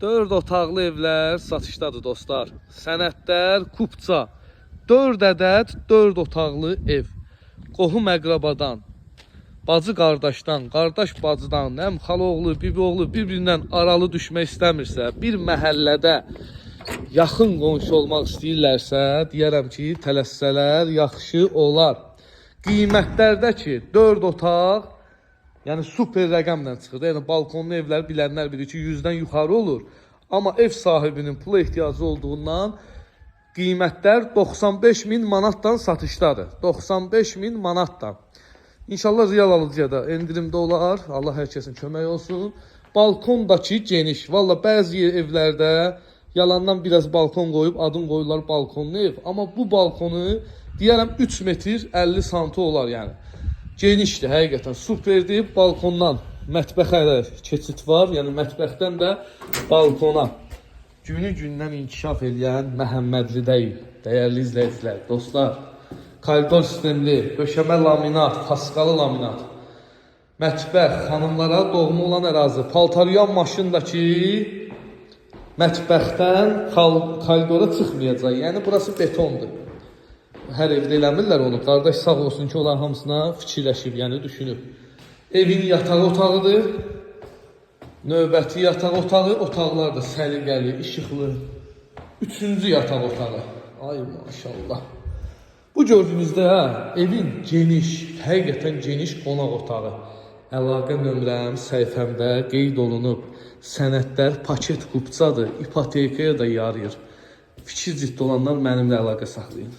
4 otaqlı evlər satışdadır dostlar. Sənədlər Kupça. 4 ədəd 4 otaqlı ev. Qohum əqrabadan, bacı qardaşdan, qardaş bacıdan, həm xaloğlu, bibioğlu bir-birindən aralı düşmək istəmirsə, bir məhəllədə yaxın qonşu olmaq istəyirlərsə, deyərəm ki, tələssələr yaxşı olar. Qiymətlərdə ki, 4 otaq, yəni super rəqəmlə çıxır. Yəni balkonlu evlər bilənlər bilir ki, 100-dən yuxarı olur. Amma ev sahibinin pula ehtiyacı olduğundan qiymətlər 95.000 manatdan satışdadır. 95.000 manatdan. İnşallah real alıcıya da endirimdə olar. Allah hər kəsin kömək olsun. Balkondakı geniş. Valla bəzi evlərdə yalandan biraz balkon qoyub adın qoyurlar balkonlu ev. Amma bu balkonu deyərəm 3 metr 50 santı olar yəni. Genişdir həqiqətən. Superdir. Balkondan mətbəxə də keçid var. Yəni mətbəxdən də balkona. Günü-gündən inkişaf edən Məhəmmədlidəyik. Dəyərli izləyicilər, dostlar. Koridor sistemli, döşəmə laminat, paskalı laminat. Mətbəx, xanımlara doğma olan ərazi. Paltaryan maşındakı mətbəxdən koridora çıxmayacaq. Yəni burası betondur. Hər evdə eləmirlər onu. Qardaş sağ olsun ki, onlar hamısına fikirləşib, yəni düşünüb. Evin yataq otağıdır. Növbəti yataq otağı, otaqlar da səliqəli, işıqlı. 3-cü yataq otağı. Ay maşallah. Bu gördüyünüzdə evin geniş, həqiqətən geniş qonaq otağı. Əlaqə nömrəm səhifəmdə qeyd olunub. Sənədlər paket Kupçadır. İpotekaya da yarayır. Fikir ciddi olanlar mənimlə əlaqə saxlayın.